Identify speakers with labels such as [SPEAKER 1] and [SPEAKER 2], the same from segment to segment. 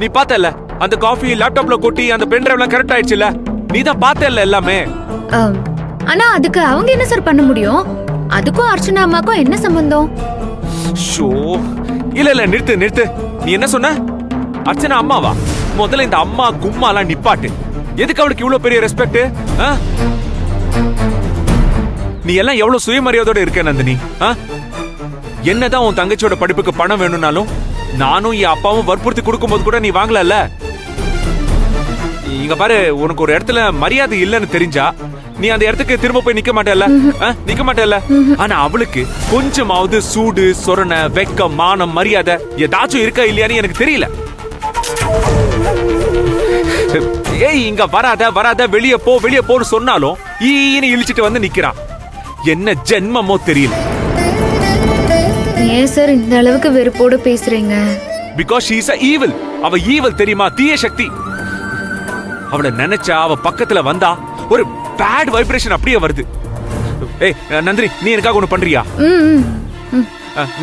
[SPEAKER 1] நீ பார்த்தல அந்த காஃபி லேப்டாப்ல கொட்டி அந்த பென் டிரைவ்லாம் கரெக்ட் ஆயிடுச்சுல, நீ தான் பார்த்தல எல்லாமே.
[SPEAKER 2] ஆனா அதுக்கு அவங்க என்ன சார் பண்ண முடியும்? அதுக்கும் அர்ச்சனா அம்மாக்கும் என்ன சம்பந்தம்?
[SPEAKER 1] ஷோ இல்ல நிறுத்து. நீ என்ன சொன்ன? அர்ச்சனா அம்மாவா? முதல்ல இந்த அம்மா கும்மாலாம் நிப்பாட்டு. எதுக்கு அவளுக்கு இவ்வளவு பெரிய ரெஸ்பெக்ட்? நீ எல்லாம் எவ்வளவு சுயமரியாதையோட இருக்க நந்தினி. என்னதான் உன் தங்கச்சியோட படிப்புக்கு பணம் வேணும்னாலும் நானும் என் அப்பாவும் வற்புறுத்தி கொடுக்கும்போது கூட நீ வாங்கல. இங்க பாரு, உனக்கு ஒரு இடத்துல மரியாதை இல்லைன்னு தெரிஞ்சா நீ அந்த இடத்துக்கு திரும்ப போய் நிக்க மாட்டேல்ல. ஆனா அவளுக்கு கொஞ்சமாவது சூடு சொரண வெக்கம் மானம் மரியாதை ஏதாச்சும் இருக்கா இல்லையான்னு எனக்கு தெரியல. ஏய் இங்க வராத வெளிய போன்னு சொன்னாலும் ஈன்னு இழிச்சிட்டு வந்து நிக்கிறான். என்ன ஜென்மமோ தெரியல.
[SPEAKER 2] ஏன் சார் இந்த அளவுக்கு வெறுப்போட பேசுறீங்க?
[SPEAKER 1] Because she is a evil. அவ ஈவல் தெரியுமா? தீய சக்தி. அவளை நினைச்சா அவ பக்கத்துல வந்தா ஒரு பேட் வைப்ரேஷன் அப்படியே வருது. ஏய் நந்தினி, நீ எனக்காக ஒண்ணு பண்றியா?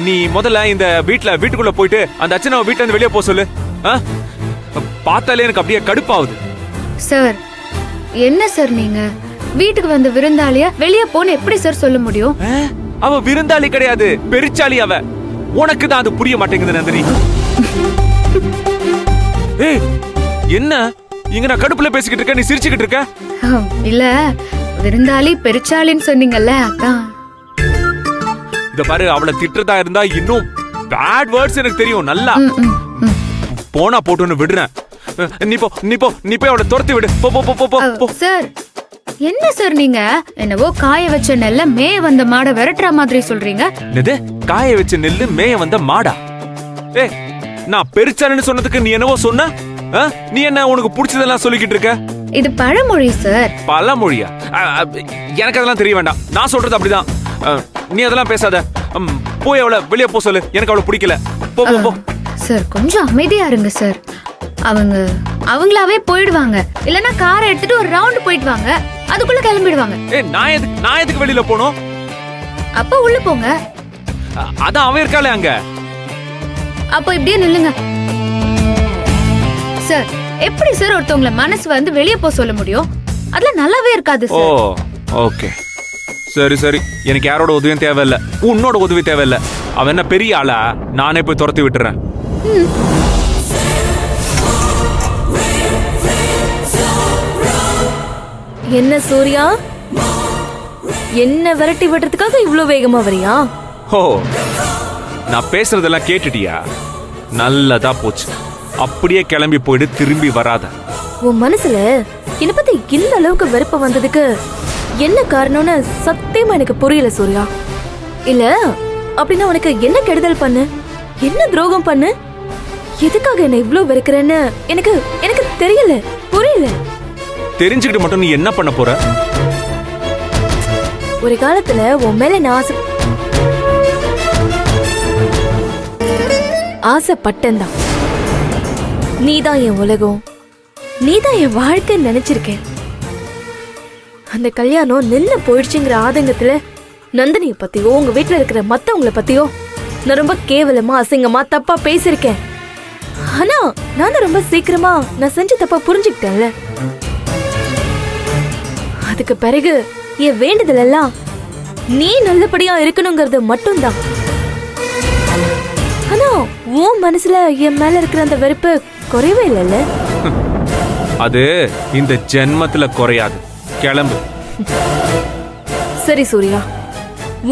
[SPEAKER 1] நீ முதல்ல இந்த வீட்டுக்குள்ள போயிட்டு அந்த அர்ச்சனாவை வீட்டுல இருந்து வெளியே போக சொல்லு. பார்த்தாலே எனக்கு அப்படியே கடுப்பாவுது.
[SPEAKER 2] சார் என்ன சார் நீங்க வீட்டுக்கு வந்த விருந்தாளிய வெளியே போன்னு எப்படி சார் சொல்ல முடியும்?
[SPEAKER 1] அவ விருந்தாளி கிடையாது, பெருச்சாளி அவ. உனக்கு தான் அது புரிய மாட்டேங்குது நந்தினி. ஏய் என்ன இங்க நான் கடுப்புல பேசிக்கிட்டு இருக்க, நீ சிரிச்சுக்கிட்டு இருக்க?
[SPEAKER 2] இல்ல விருந்தாளி பெருச்சாளின்னு சொன்னீங்கல்ல, அதான்.
[SPEAKER 1] இத பாரு, அவளை திட்டுறதா இருந்தா இன்னும் பேட் வேர்ட்ஸ் எனக்கு தெரியும் நல்லா. போனா போட்டுன்னு விடுறேன். நீ போய் அவளை துரத்தி விடு. போ.
[SPEAKER 2] சார் என்ன சார் நீங்க என்னவோ காய வச்ச நெல்ல மேய வந்த மாட விரட்டுற மாதிரி சொல்றீங்க.
[SPEAKER 1] என்னது காய வச்ச நெல்லு மேய வந்த மாடா? ஏய் நான் பெருச்சாலின்னு சொன்னதுக்கு நீ என்னவோ சொன்ன? நீ என்ன உனக்கு பிடிச்சதெல்லாம் சொல்லிக்கிட்டு இருக்க?
[SPEAKER 2] இது பழமொழி சார்.
[SPEAKER 1] பழமொழியா? எனக்கு அதெல்லாம் தெரிய வேண்டாம். நான் சொல்றது அப்படிதான். நீ அதெல்லாம் பேசாத. போய் அவளை வெளியே போ சொல்லு. எனக்கு அவளை பிடிக்கல. போ.
[SPEAKER 2] சார் கொஞ்சம் அமைதியா இருங்க சார். அவங்களாவே போயிடுவாங்க. இல்லனா காரை எடுத்துட்டு ஒரு ரவுண்ட் போயிட்டு வாங்க, அதுக்குள்ள கிளம்பிடுவாங்க.
[SPEAKER 1] ஏய் நான் எதுக்கு வெளியில போணும்?
[SPEAKER 2] அப்ப உள்ள போங்க.
[SPEAKER 1] அதான் அவன் இருக்காளே அங்க.
[SPEAKER 2] அப்ப இப்படியே நில்லுங்க. சார் எப்படி சார் ஒருத்தவங்கள மனசு வந்து வெளியே போக சொல்ல முடியும்? அதெல்லாம் நல்லாவே இருக்காது சார்.
[SPEAKER 1] ஓ ஓகே சரி. எனக்கு யாரோட உதவியும் தேவையில்ல, உன்னோட உதவி தேவையில்ல. அவன் என்ன பெரிய ஆளா? நானே போய் துரத்தி விட்டுறேன்.
[SPEAKER 3] என்ன சூர்யா, என்ன விரட்டி விடுறதுக்காக இவ்ளோ வேகமா வரியா?
[SPEAKER 1] ஓ நான் பேசுறதெல்லாம் கேட்டுட்டியா? நல்லதா போச்சு. அப்படியே கிளம்பி போயிடு, திரும்பி வராத.
[SPEAKER 3] உன் மனசுல என்ன பத்தி இந்த அளவுக்கு வெறுப்பு வந்ததுக்கு என்ன காரணம்னு சத்தியமா எனக்கு புரியல சூர்யா. இல்ல அப்படின்னா உனக்கு என்ன கெடுதல் பண்ணு, என்ன துரோகம் பண்ணு, எதுக்காக என்ன இவ்ளோ வெறுக்கிறேன்னு எனக்கு தெரியல, புரியல.
[SPEAKER 1] தெரிஞ்சுக்கிட்டு மட்டும் நீ என்ன பண்ண போற?
[SPEAKER 3] ஒரு காலத்துல உன் மேல நான் ஆசைப்பட்டேன்தான். நீதான் என் உலகம், நீதான் என் வாழ்க்கைன்னு நினைச்சிருக்கேன். அந்த கல்யாணம் நின்னு போயிடுச்சுங்கிற ஆதங்கத்துல நந்தினிய பத்தியோ உங்க வீட்டுல இருக்கிற மத்தவங்கள பத்தியோ நான் ரொம்ப கேவலமா அசிங்கமா தப்பா பேசிருக்கேன். ஆனா நான் ரொம்ப சீக்கிரமா நான் செஞ்ச தப்பா புரிஞ்சுக்கிட்டேன்ல. அதுக்கு பிறகு என் வேண்டுதல் எல்லாம் நீ நல்லபடியா இருக்கணுங்கிறது மட்டும்தான். ஆனா உன் மனசுல என் மேல இருக்கிற அந்த வெறுப்பு குறையவே இல்லைல்ல?
[SPEAKER 1] அது இந்த ஜென்மத்துல குறையாது. கிளம்பு.
[SPEAKER 3] சரி சூர்யா,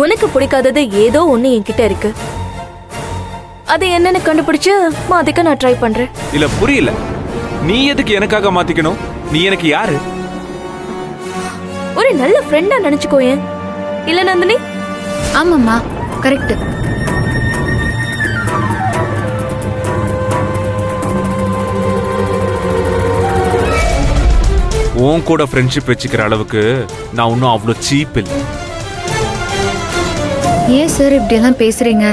[SPEAKER 3] உனக்கு பிடிக்காதது ஏதோ ஒண்ணு என்கிட்ட இருக்கு. அது என்னன்னு கண்டுபிடிச்சு மாத்திக்க நான் ட்ரை பண்றேன்.
[SPEAKER 1] இல்ல புரியல, நீ எதுக்கு எனக்காக மாத்திக்கணும்? நீ எனக்கு யாரு?
[SPEAKER 3] ஒரு நல்ல ஃப்ரெண்டா நினைச்சுக்கோயேன். இல்ல நந்தினி?
[SPEAKER 2] ஆமாம்மா, கரெக்ட்.
[SPEAKER 1] உன் கூட ஃப்ரெண்ட்ஷிப் வச்சுக்கிற அளவுக்கு நான் இன்னும் அவ்வளோ சீப் இல்லை.
[SPEAKER 2] ஏன் சார் இப்படி எல்லாம் பேசுறீங்க?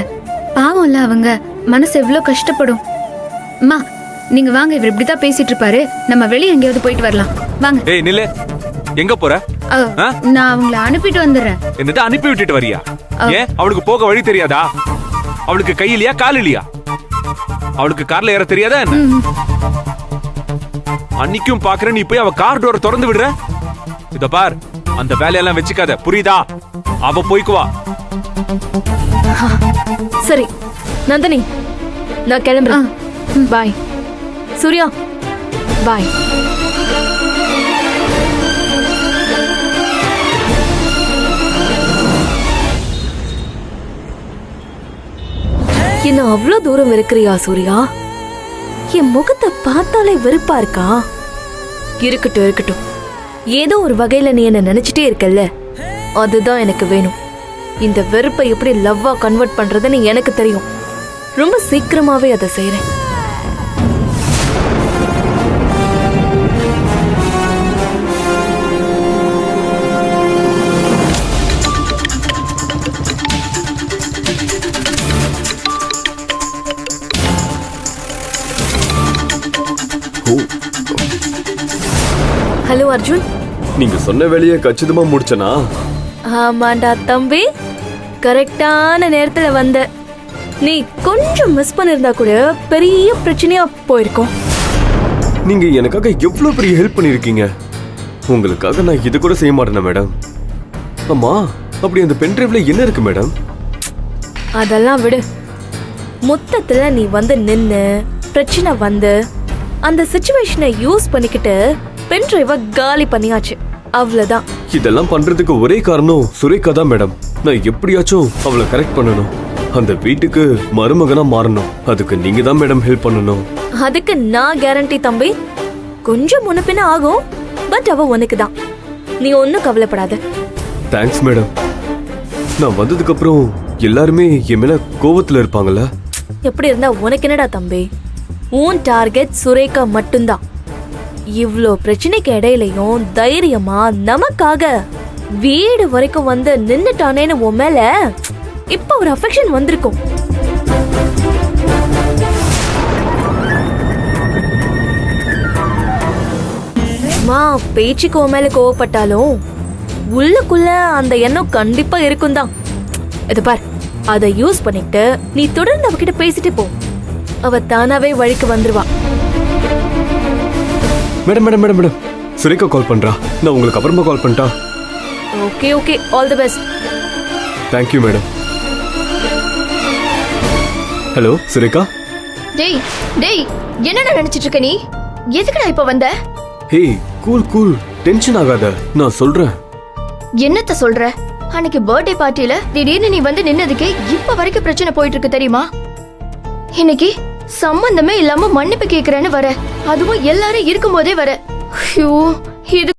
[SPEAKER 2] பாவம்ல, அவங்க மனசு எவ்வளவு கஷ்டப்படும். அம்மா நீங்க வாங்க, இவர் இப்படிதான் பேசிட்டு இருப்பாரு. நம்ம வெளியே எங்கேயாவது போயிட்டு வரலாம், வாங்க.
[SPEAKER 1] ஏய் நில்லு, எங்க போற?
[SPEAKER 2] நான் அவங்கள அனுப்பிட்டு வந்துடுறேன்.
[SPEAKER 1] என்னது அனுப்பி விட்டுட்டு வரியா? ஏன் அவளுக்கு போக வழி தெரியாதா? அவளுக்கு கை இல்லையா கால் இல்லையா? அவளுக்கு கார்ல ஏற தெரியாதா என்ன? அன்னைக்கும் பாக்குறேன் நீ போய் அவ கார் டோரை திறந்து விடுற. இத பார், அந்த வேலையெல்லாம் வச்சுக்காத, புரியுதா? அவ போய்க்குவா.
[SPEAKER 3] சரி நந்தினி, நான் கிளம்புறேன். பாய். சூர்யா, பாய். என்ன அவ்வளோ தூரம் இருக்கிறியா சூர்யா? என் முகத்தை பார்த்தாலே வெறுப்பா இருக்கா? இருக்கட்டும் இருக்கட்டும், ஏதோ ஒரு வகையில நீ என்ன நினைச்சிட்டே இருக்கல்ல, அதுதான் எனக்கு வேணும். இந்த வெறுப்பை எப்படி லவ்வா கன்வெர்ட் பண்றதுன்னு எனக்கு தெரியும். ரொம்ப சீக்கிரமாவே அதை செய்யறேன். ஹலோ அர்ஜுன்.
[SPEAKER 4] நீங்க சொன்ன வேலையை கச்சிதமா முடிச்சனா?
[SPEAKER 3] ஆமாண்டா தம்பி, கரெக்டான நேரத்துல வந்த. நீ கொஞ்சம் மிஸ் பண்ணிருந்தா கூட பெரிய பிரச்சனையா போயிருக்கும்.
[SPEAKER 4] நீங்க எனக்காக எவ்வளவு பெரிய ஹெல்ப் பண்ணிருக்கீங்க. உங்களுக்காக நான் இது கூட செய்ய மாட்டேனா மேடம்? அம்மா, அப்படி அந்த பென் டிரைவ்ல என்ன இருக்கு மேடம்?
[SPEAKER 3] அதெல்லாம் விடு. மொத்தத்துல நீ வந்து நின்னு பிரச்சனை வந்து அந்த சிச்சுவேஷனை யூஸ் பண்ணிக்கிட்டு பென் டிரைவை காலி பண்ணியாச்சு, அவ்வளவுதான்.
[SPEAKER 4] இதெல்லாம் பண்றதுக்கு ஒரே காரணம் சுரேகா தான் மேடம். நான் எப்படியாச்சும் அவளை கரெக்ட் பண்ணணும், அந்த வீட்டுக்கு மருமகனா மாறணும். அதுக்கு நீங்க தான் மேடம் ஹெல்ப் பண்ணணும்.
[SPEAKER 3] அதுக்கு நான் கேரண்டி தம்பி. கொஞ்சம் முன்னப்பின ஆகும், பட் அவ உனக்கு தான். நீ ஒன்னும் கவலைப்படாத.
[SPEAKER 4] Thanks madam. நான் வந்ததுக்கு அப்புறம் எல்லாருமே என் மேல கோவத்துல இருப்பாங்கல்ல?
[SPEAKER 3] எப்படி இருந்தா உனக்கு என்னடா தம்பி? உன் டார்கெட் சுரேகா மட்டும்தான். இவ்ளோ பிரச்சனைக்கு இடையிலையும் தைரியமா நமக்காக வீடு வரைக்கும் வந்து நின்னுட்டானேன்னு உன் மேல இப்ப ஒரு அஃபெக்ஷன் வந்திருக்கும். மா பேச்சுக்கு உன் மேல கோவப்பட்டாலும் உள்ளுக்குள்ள அந்த எண்ணம் கண்டிப்பா இருக்கும் தான். இது பார், அதை யூஸ் பண்ணிட்டு நீ தொடர்ந்து அவகிட்ட பேசிட்டு போ. அவ தானாவே வழிக்கு வந்துருவா.
[SPEAKER 4] Madam madam madam madam, Sureka call பண்றா. நான் உங்களுக்கு அப்புறமா கால் பண்ணிட்டா?
[SPEAKER 3] Okay okay, all the best.
[SPEAKER 4] Thank you madam. Hello Sureka.
[SPEAKER 5] டேய் டேய், என்னடா நினைச்சிட்டு இருக்க நீ? எதுக்குடா இப்ப வந்த?
[SPEAKER 4] ஹே கூல் கூல், டென்ஷன் ஆகாத, நான் சொல்றேன்.
[SPEAKER 5] என்னத்த சொல்ற? அன்னைக்கு பர்த்டே பார்ட்டில திடீர்னு நீ வந்து நின்னதுக்கே இப்ப வரைக்கும் பிரச்சனை போயிட்டு இருக்கு தெரியுமா? இன்னைக்கு சம்பந்தமே இல்லாம மன்னிப்பு கேக்குறேன்னு வர, அதுவும் எல்லாரும் இருக்கும் போதே வர. ஐயோ, இது